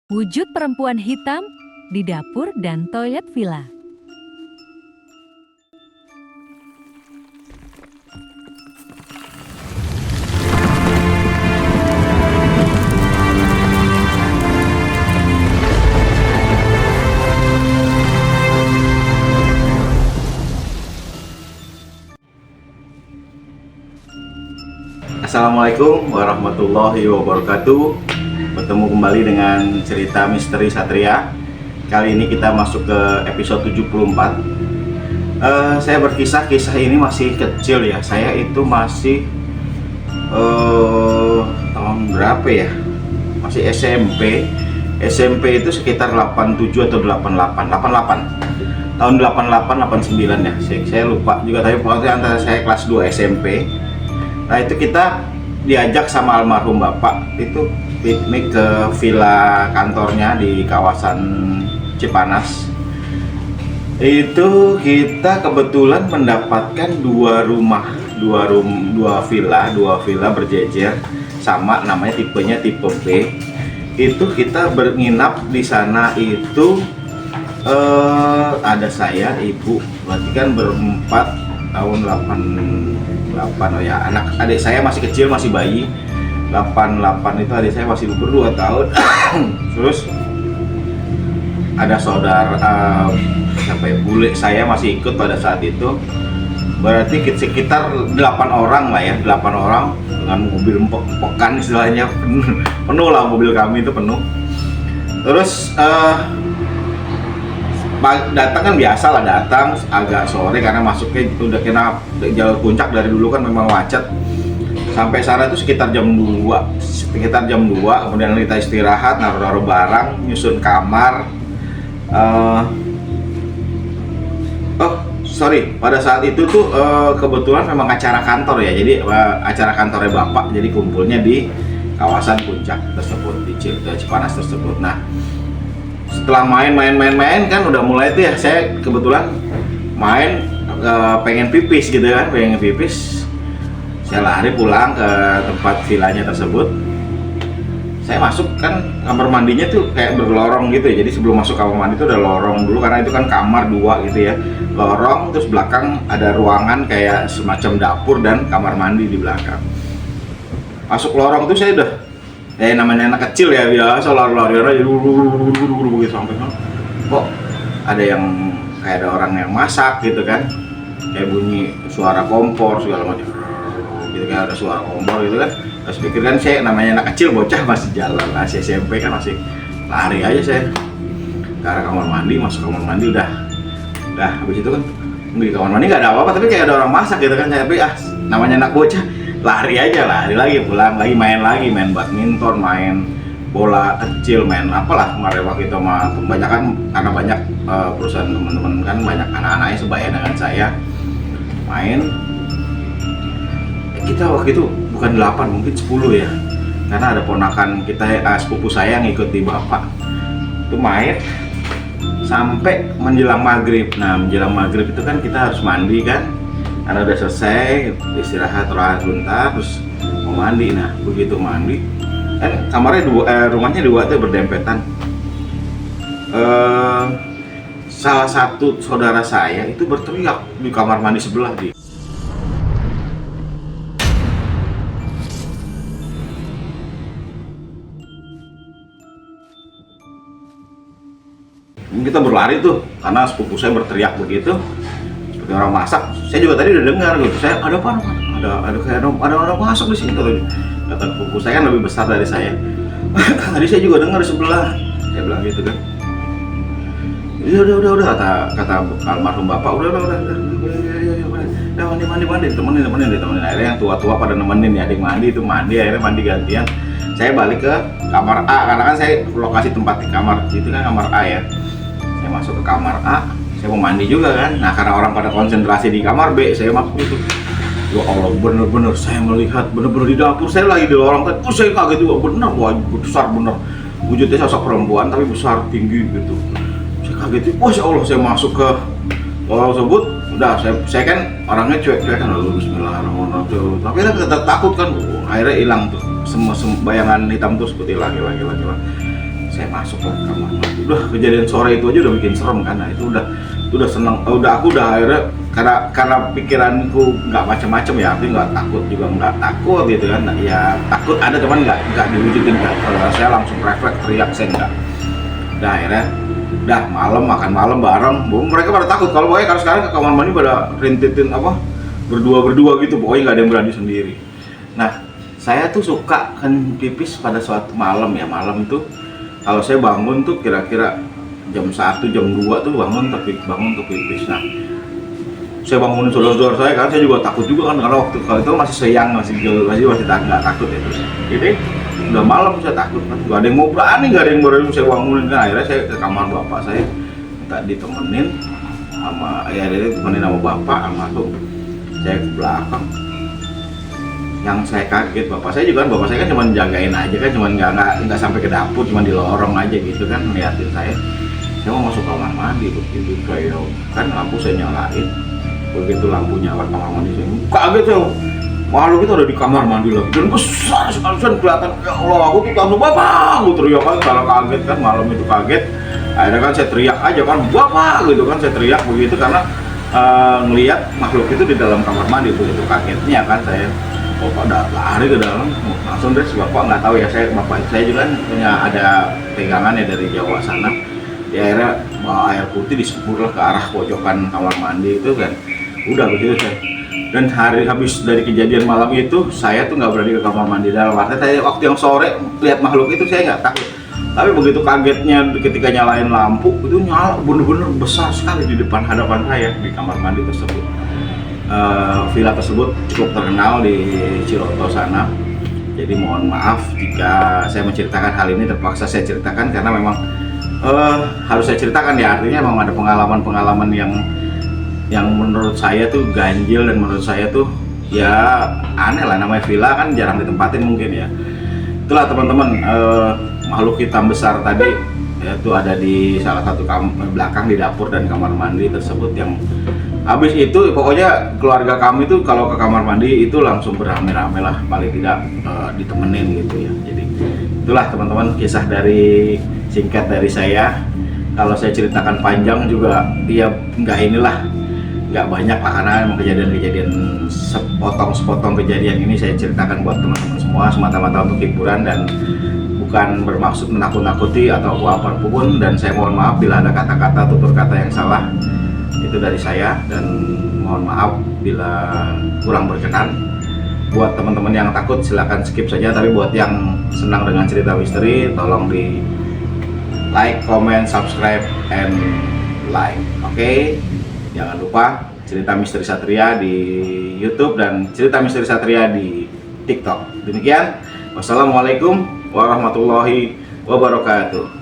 Wujud perempuan hitam di dapur dan toilet villa. Assalamualaikum warahmatullahi wabarakatuh. Bertemu kembali dengan cerita misteri Satria. Kali ini kita masuk ke episode 74. Saya berkisah ini masih kecil ya. Saya itu masih tahun berapa ya? Masih SMP. SMP itu sekitar 87 atau 88. Tahun 88 89 ya. Saya lupa juga, tapi pokoknya antara saya kelas 2 SMP. Nah, itu kita diajak sama almarhum bapak itu piknik ke villa kantornya di kawasan Cipanas. Itu kita kebetulan mendapatkan dua villa berjejer, sama namanya tipenya tipe B. Itu kita menginap di sana itu ada saya, ibu, berarti kan berempat. Tahun 88 ya, adik saya masih kecil, masih bayi. 88 itu adik saya masih berdua tahun. Terus ada saudara bule saya masih ikut pada saat itu. Berarti sekitar 8 orang lah ya, 8 orang dengan mobil empok-empokan istilahnya. Penuh lah mobil kami itu penuh. Terus datang kan biasa lah, datang agak sore karena masuknya udah kena jalur puncak, dari dulu kan memang macet. Sampai sana itu sekitar jam 2, kemudian kita istirahat, naruh barang, nyusun kamar. Pada saat itu tuh kebetulan memang acara kantor ya, jadi acara kantornya bapak, jadi kumpulnya di kawasan puncak tersebut, di Cipanas tersebut. Nah, setelah main kan udah mulai tuh ya, saya kebetulan main pengen pipis gitu kan, saya lari pulang ke tempat villanya tersebut. Saya masuk kan, kamar mandinya tuh kayak berlorong gitu ya, jadi sebelum masuk kamar mandi itu ada lorong dulu karena itu kan kamar 2 gitu ya, lorong, terus belakang ada ruangan kayak semacam dapur dan kamar mandi di belakang. Masuk lorong tuh saya udah namanya anak kecil ya, biasa lari-lari aja begitu, sampai kok ada yang kayak ada orang yang masak gitu kan, kayak bunyi suara kompor segala macam gitu, kayak ada suara kompor gitu kan. Terus pikir kan saya namanya anak kecil, bocah masih jalan, masih SMP kan, masih lari aja saya ke arah kamar mandi. Masuk kamar mandi udah habis itu kan di kamar mandi nggak ada apa-apa, tapi kayak ada orang masak gitu kan. Tapi namanya anak bocah, lari lagi pulang lagi, main badminton, main bola kecil, main apalah kemarin waktu itu sama kebanyakan, karena banyak perusahaan teman-teman kan, banyak anak-anaknya sebaya dengan saya main. Kita waktu itu bukan 8, mungkin 10 ya, karena ada ponakan kita, sepupu saya yang ikut di bapak itu main sampai menjelang maghrib. Nah, menjelang maghrib itu kan kita harus mandi kan, karena udah selesai istirahat bentar, terus mau mandi. Nah, begitu mandi kan kamarnya rumahnya 2 tuh berdempetan. Salah satu saudara saya itu berteriak di kamar mandi sebelah dia. Kita berlari tuh karena sepupu saya berteriak begitu seperti orang masak. Saya juga tadi udah dengar gitu, saya ada apa, ada orang masak di sini tuh. Kata sepupu saya kan lebih besar dari saya. Tadi saya juga dengar di sebelah, saya bilang gitu kan. Udah kata almarhum bapak, udah mandi, temenin. Akhirnya yang tua-tua pada nemenin ya, adik mandi itu mandi, akhirnya mandi gantian. Saya balik ke kamar A karena kan saya lokasi tempat di kamar itu kan kamar A ya. Saya masuk ke kamar A, saya mau mandi juga kan. Nah, karena orang pada konsentrasi di kamar B, saya masuk itu. Ya Allah, bener-bener saya melihat bener-bener di dapur, saya lagi di lorong kan. Saya kaget juga, bener, wah besar bener. Wujudnya sosok perempuan tapi besar, tinggi gitu. Saya kaget, ya Allah, saya masuk ke lorong tersebut. Udah, saya kan orangnya cuek kan, lalu bismillahirrahmanirrahim. Tapi takut kan, akhirnya hilang tuh. Semua bayangan hitam tuh seperti lagi. saya masuk ke kamar mandi. Udah kejadian sore itu aja udah bikin serem kan. Nah itu udah seneng, aku udah akhirnya karena pikiranku nggak macam-macam ya, tapi nggak takut juga nggak takut gitu kan. Nah, ya takut ada cuman nggak diwujudin kan. Kalau saya langsung refleks teriak, saya nggak. Udah akhirnya udah malam makan malam bareng, mereka pada takut. Kalau pokoknya kalau sekarang ke kamar mandi pada rintitin apa berdua gitu, pokoknya nggak ada yang berani sendiri. Nah saya tuh suka kan pipis pada suatu malam ya, malam tuh kalau saya bangun tuh kira-kira jam 1, jam 2 tuh bangun untuk pipis. Nah saya bangunin saudara-saudara saya kan, saya juga takut juga kan, karena waktu kalau itu masih siang, masih nggak takut ya. Terus jadi udah malam saya takut kan, nggak ada yang mau berani, nggak ada yang berani saya bangunin kan. Akhirnya saya ke kamar bapak saya minta ditemenin sama ditemenin sama bapak sama tuh. Saya ke belakang, yang saya kaget bapak saya kan cuma jagain aja kan, cuma nggak sampai ke dapur, cuma di lorong aja gitu kan, ngeliatin saya mau masuk kamar mandi begitu kayak kan lampu saya nyalain, begitu lampu nyala kamar mandi saya kaget saya, makhluk itu ada di kamar mandi lagi dan besar sekali kan, kelihatan ya Allah. Aku tuh langsung bapak, aku teriak kan, kalau kaget kan, malam itu kaget. Akhirnya kan saya teriak aja kan, bapak gitu kan, saya teriak begitu karena ngelihat makhluk itu di dalam kamar mandi. Begitu kagetnya kan saya, bapak udah lari ke dalam langsung deh. Bapak nggak tahu ya, bapak saya juga kan punya ada pegangan ya dari Jawa sana. Di akhirnya bawa air putih disemprotlah ke arah pojokan kamar mandi itu kan, udah begitu saya. Dan hari habis dari kejadian malam itu saya tuh nggak berani ke kamar mandi. Dalam arti saya waktu yang sore lihat makhluk itu saya nggak takut, tapi begitu kagetnya ketika nyalain lampu itu nyala bener-bener besar sekali di depan hadapan saya di kamar mandi tersebut. Villa tersebut cukup terkenal di Ciloto sana. Jadi mohon maaf jika saya menceritakan hal ini, terpaksa saya ceritakan karena memang harus saya ceritakan ya. Artinya memang ada pengalaman yang menurut saya tuh ganjil, dan menurut saya tuh ya aneh lah. Namanya villa kan jarang ditempatin mungkin ya. Itulah teman-teman, makhluk hitam besar tadi yaitu ada di salah satu belakang di dapur dan kamar mandi tersebut. Yang habis itu pokoknya keluarga kami tuh kalau ke kamar mandi itu langsung beramai-ramai lah, paling tidak ditemenin gitu ya. Jadi itulah teman-teman kisah dari singkat dari saya. Kalau saya ceritakan panjang juga ya nggak banyak lah, karena emang kejadian-kejadian sepotong kejadian ini saya ceritakan buat teman-teman semua semata-mata untuk hiburan dan bukan bermaksud menakut-nakuti atau apapun. Dan saya mohon maaf bila ada kata-kata tutur kata yang salah, itu dari saya, dan mohon maaf bila kurang berkenan. Buat teman-teman yang takut silahkan skip saja, tapi buat yang senang dengan cerita misteri tolong di like, comment, subscribe, and like. Oke, jangan lupa Cerita Misteri Satria di YouTube dan Cerita Misteri Satria di TikTok. Demikian, wassalamualaikum warahmatullahi wabarakatuh.